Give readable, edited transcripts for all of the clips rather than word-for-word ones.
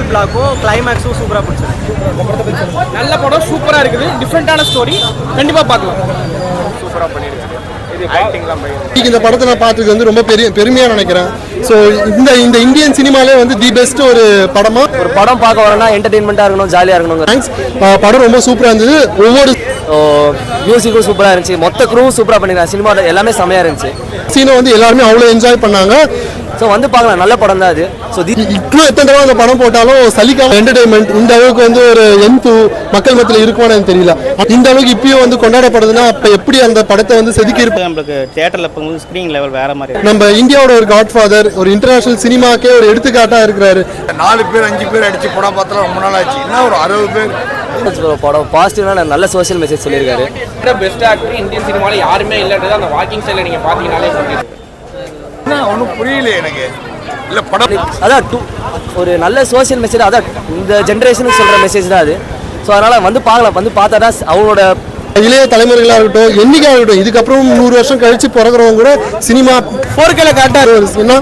Interval பிளாக்கும் கிளைமேக்ஸும் சூப்பராக பிடிச்சிருக்கு. நல்ல படம், சூப்பராக இருக்குது, டிஃப்ரெண்ட்டான ஸ்டோரி, கண்டிப்பாக பார்க்கலாம். சூப்பராக பண்ணியிருக்காங்க. இந்த படத்தை நான் பார்த்துக்கு வந்து ரொம்ப பெருமையாக நினைக்கிறேன். ஸோ இந்த இந்தியன் சினிமாலே வந்து தி பெஸ்ட் ஒரு படமா ஒரு படம் பார்க்க வரேன்னா என்டர்டெயின்மெண்ட்டாக இருக்கணும், ஜாலியாக இருக்கணும். தேங்க்ஸ். படம் ரொம்ப சூப்பராக இருந்தது. ஒவ்வொரு மியூசிக்கும் சூப்பராக இருந்துச்சு, மொத்த க்ரூவும் சூப்பராக பண்ணிருக்காங்க. சினிமா எல்லாமே செமையாக இருந்துச்சு. சீனை வந்து எல்லாருமே அவ்வளோ என்ஜாய் பண்ணாங்க. ஸோ வந்து பார்க்கலாம், நல்ல படம் தான் அது. ஸோ இன்னும் எத்தனை தடவை அந்த படம் போட்டாலும் சலிக்காம என்டர்டைன்மெண்ட் இந்த அளவுக்கு வந்து ஒரு எந்து மக்கள் மத்தியில் இருக்குமான்னு எனக்கு தெரியல. இந்த அளவுக்கு இப்பயும் வந்து கொண்டாடப்படுதுன்னா அப்போ எப்படி அந்த படத்தை வந்து செதுக்கி இருப்போம். நம்மளுக்கு தியேட்டரில் இப்போ ஸ்க்ரீன் லெவல் வேற மாதிரி. நம்ம இந்தியாவோட ஒரு காட்ஃபாதர், ஒரு இன்டர்நேஷனல் சினிமாக்கே ஒரு எடுத்துக்காட்டாக இருக்கிறாரு. 4 பேர் 5 பேர் அடிச்சு படம் பார்த்தா ரொம்ப நாள் ஆச்சு. என்ன ஒரு 60 பேர் படம் பாசிட்டிவான நல்ல சோஷியல் மெசேஜ் சொல்லியிருக்காரு. பெஸ்ட் ஆக்டர் இந்தியன் சினிமாவில் யாருமே இல்லைன்றது அந்த வாக்கிங் ஸ்டைலில் நீங்கள் பார்த்தீங்கன்னாலே சொல்லிடுது. ஒன்றும் புரியல எனக்கு. இல்லை படம் அதான் ஒரு நல்ல சோஷியல் மெசேஜ், அதான் இந்த ஜென்ரேஷனுக்கு சொல்கிற மெசேஜ் தான் அது. ஸோ அதனால் வந்து பார்க்கலாம், வந்து பார்த்தா தான் அவங்களோட இளைய தலைமுறைகளாக இருக்கட்டும், என்னைக்காக இருக்கட்டும், இதுக்கப்புறம் 100 வருஷம் கழிச்சு பிறகுறவங்க கூட சினிமா 4K காட்டாருன்னா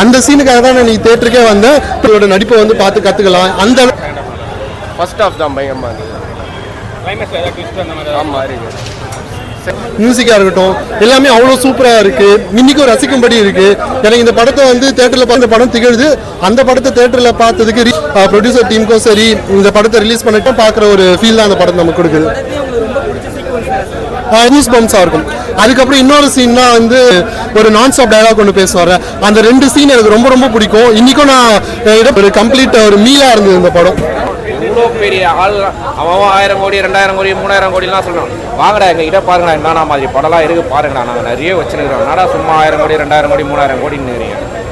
அந்த சீனுக்காக தான் நான் தேட்டருக்கே வந்தேன். இவரோட நடிப்பை வந்து பார்த்து கற்றுக்கலாம். அந்த ஃபர்ஸ்ட் ஆஃப் தான் பயங்கரமாக இருந்தது. ஆமாம் இருக்கு. மியூசிக்காக இருக்கட்டும் எல்லாமே அவ்வளோ சூப்பராக இருக்குது. இன்னைக்கும் ரசிக்கும்படி இருக்குது. எனக்கு இந்த படத்தை வந்து தேட்டரில் பார்த்து படம் திகழ்து. அந்த படத்தை தேட்டரில் பார்த்ததுக்கு ப்ரொடியூசர் டீமுக்கும் சரி, இந்த படத்தை ரிலீஸ் பண்ணிட்டு பார்க்குற ஒரு ஃபீல் தான் அந்த படம் நமக்கு கொடுக்குது. நியூஸ் பம்ப்ஸாக இருக்கும். அதுக்கப்புறம் இன்னொரு சீன்னா வந்து ஒரு நான் ஸ்டாப் டயலாக் ஒன்று பேசுவார். அந்த 2 சீன் எனக்கு ரொம்ப ரொம்ப பிடிக்கும். இன்றைக்கும் நான் ஒரு கம்ப்ளீட் ஒரு மீலாக இருந்தது இந்த படம். இவ்வளோ பெரிய ஆள் அவன் 1000 கோடி 2000 கோடி 3000 கோடிலாம் சொல்லணும். வாங்கடா எங்ககிட்ட பாருங்கடா, என்னன்னா மாதிரி படம்லாம் இருக்குது பாருங்கடா, நாங்கள் நிறைய வச்சுருக்கிறோம். என்னடா சும்மா 1000 கோடி 2000 கோடி 3000 கோடின்னு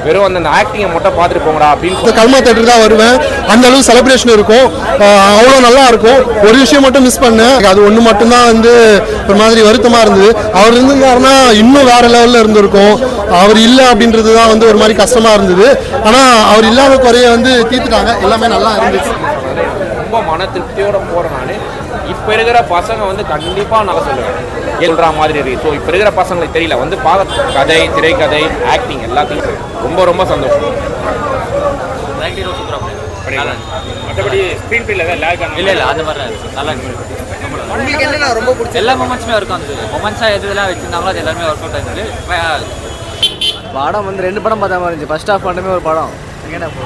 வெறும் அந்த ஆக்டிங்கை மட்டும் பார்த்துட்டு போங்கடா அப்படின்னு. கல்மா தேட்டர் தான் வருவேன். அந்த அளவு செலிப்ரேஷன் இருக்கும், அவ்வளோ நல்லா இருக்கும். ஒரு விஷயம் மட்டும் மிஸ் பண்ணேன். அது ஒன்று மட்டும்தான் வந்து ஒரு மாதிரி வருத்தமாக இருந்தது. அவர் இருந்திருந்தாருன்னா இன்னும் வேற லெவலில் இருந்திருக்கும். அவர் இல்லை அப்படின்றது தான் வந்து ஒரு மாதிரி கஷ்டமாக இருந்தது. ஆனால் அவர் இல்லாத குறைய வந்து தீர்த்துட்டாங்க. எல்லாமே நல்லா இருந்துச்சு. ரொம்ப மன திருப்தியோட போகிறேன் நான். இப்போ இருக்கிற பசங்க வந்து கண்டிப்பாக நல்லா சொல்லுவேன் சொல்கிற மாதிரி இருக்குது. ஸோ இப்போ இருக்கிற பசங்களுக்கு தெரியல, வந்து பார்க்க கதை, திரைக்கதை, ஆக்டிங் எல்லாத்தையும் ரொம்ப ரொம்ப சந்தோஷம். மற்றபடி ஸ்க்ரீன் பிளேல தான் லேக் ஆகும். இல்லை அந்த மாதிரி நல்லா இருக்கு. உங்களுக்கு என்ன ரொம்ப பிடிச்ச எல்லா மொமெண்ட்ஸுமே ஒர்க் ஆகுது. மொமெண்ட்ஸாக எதுலாம் வச்சுருந்தாங்களோ அது எல்லாமே ஒர்க் அவுட் ஆகுது. படம் வந்து 2 படம் பார்த்தா மாதிரி இருந்துச்சு. ஃபர்ஸ்ட் ஹாஃப் மட்டுமே ஒரு படம், செகண்ட் ஹாஃப்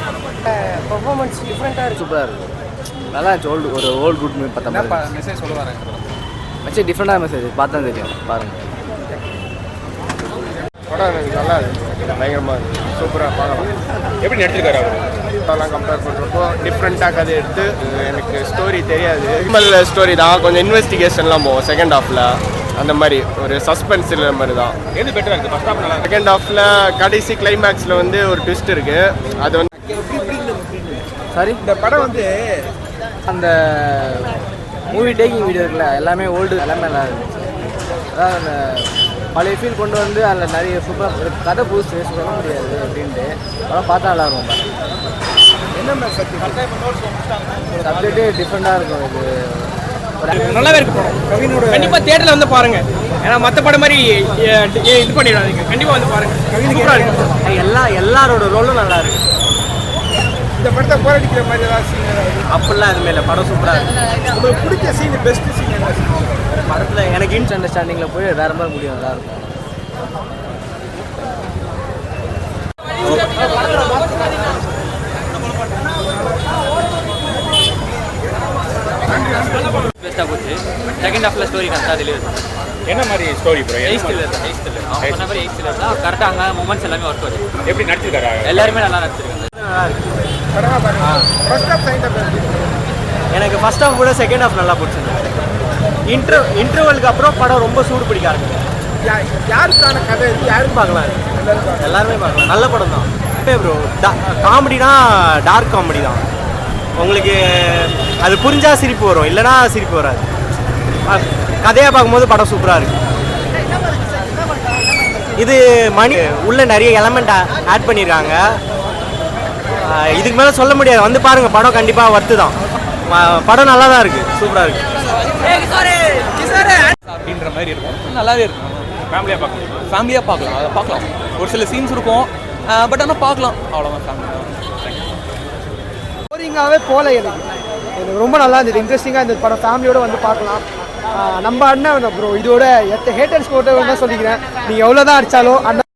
பர்ஃபார்மன்ஸ் டிஃப்ரெண்ட்டாக இருக்குது, சூப்பராக இருக்குது, நல்லா இருந்துச்சு. ஒரு ஓல்டு குட் மூவி பார்த்தா மாதிரி மெசேஜ் சொல்லுவாங்க. மெசேஜ் டிஃப்ரெண்டாக மெசேஜ் பார்த்தா தெரியும், பாருங்கள். படம் எனக்கு நல்லா இருக்குது, பயங்கரமாக இருக்குது, சூப்பராக பார்க்கலாம். எப்படி நடிச்சிருக்காரு அவர்? அதெல்லாம் கம்பேர் பண்ணுறப்போ டிஃப்ரெண்ட்டாக கதை எடுத்து, எனக்கு ஸ்டோரி தெரியாது, நார்மல் ஸ்டோரி தான். கொஞ்சம் இன்வெஸ்டிகேஷன்லாம் போவோம் செகண்ட் ஹாஃபில். அந்த மாதிரி ஒரு சஸ்பென்ஸ் இல்லை மாதிரி தான். எது பெட்டராக இருக்குது? ஃபர்ஸ்ட் ஹாஃப் நல்லா, செகண்ட் ஹாஃபில் கடைசி கிளைமேக்ஸில் வந்து ஒரு ட்விஸ்ட் இருக்குது. அது வந்து சாரி, இந்த படம் வந்து அந்த மூவி டேக்கிங் வீடியோ இருக்குல்ல, எல்லாமே ஓல்டு, எல்லாமே நல்லா இருந்துச்சு. அதான் அந்த பழைய ஃபீல் கொண்டு வந்து அதில் நிறைய சூப்பராக கதை புதுசு சொல்ல முடியாது அப்படின்ட்டு படம் பார்த்தா நல்லா இருக்கும். என்ன சப்ஜெக்டே டிஃப்ரெண்ட்டாக இருக்கும். இது நல்லாவே இருக்கு படம். கண்டிப்பாக தியேட்டரில் வந்து பாருங்க. ஏன்னா மற்ற படம் மாதிரி இது பண்ணிடாதீங்க, கண்டிப்பாக வந்து பாருங்க. சூப்பராக இருக்கு. எல்லாரோட ரோலும் நல்லா இருக்கு. இந்த படத்தை போராடிக்கிற மாதிரி ஏதாவது சீன் அப்படிலாம் எதுவுமே இல்லை, படம் சூப்பராக இருக்கு. உங்களுக்கு பிடிச்ச சீன், பெஸ்ட் சீன் என்ன சீன் படத்தில்? எனக்கு இன்ஸ் அண்டர்ஸ்டாண்டிங்கில் போய் வேறு மாதிரி முடியும், நல்லா இருக்கும். பெஸ்ட்டாக போச்சு. செகண்ட் ஹாஃபில் ஸ்டோரி கரெக்டாக டெலிவரி. என்ன மாதிரி ஸ்டோரி ப்ரோ? அவங்க சொன்ன மாதிரி 8th தான் கரெக்டாக. அங்கே மூமெண்ட்ஸ் எல்லாமே ஒர்க் ஆகுது. எப்படி நடிச்சிருக்காரு? எல்லாருமே நல்லா நடிச்சிருக்காங்க. எனக்கு ஃபர்ஸ்ட் ஹாஃப் கூட செகண்ட் ஹாஃப் நல்லா பிடிச்சிருந்தது. இன்டர்வலுக்கு அப்புறம் படம் ரொம்ப சூடு பிடிக்க ஆரம்பிச்சு. யாருக்கான கதை? யாரும் பார்க்கலாம், எல்லாருமே பார்க்கலாம். நல்ல படம் தான். ப்ரோ காமெடினா டார்க் காமெடி தான். உங்களுக்கு அது புரிஞ்சால் சிரிப்பு வரும், இல்லைனா சிரிப்பு வராது. கதையாக பார்க்கும்போது படம் சூப்பராக இருக்குது. இது மணி உள்ள நிறைய எலமெண்ட் ஆட் பண்ணியிருக்காங்க. இதுக்கு மேலே சொல்ல முடியாது, வந்து பாருங்கள், படம் கண்டிப்பாக ஒர்த்து தான். படம் நல்லா தான் இருக்குது, சூப்பராக இருக்குது அப்படின்ற மாதிரி இருக்கும். நல்லாவே இருக்கும். ஃபேமிலியாக பார்க்கலாம், அதை பார்க்கலாம். ஒரு சில சீன்ஸ் இருக்கும், பட் ஆனால் பார்க்கலாம், அவ்வளோதான். ஃபேமிலி இன்ட்ரெஸ்டிங்காகவே போகல எனக்கு ரொம்ப நல்லா இருந்தது. இன்ட்ரெஸ்டிங்காக இந்த படம் ஃபேமிலியோடு வந்து பார்க்கலாம். நம்ம அண்ணன் ப்ரோ இதோட ஹேட்டர்ஸ் போட்டு என்ன சொல்லிக்கிறேன், நீங்கள் எவ்வளோ தான் அடித்தாலும் அண்ணன்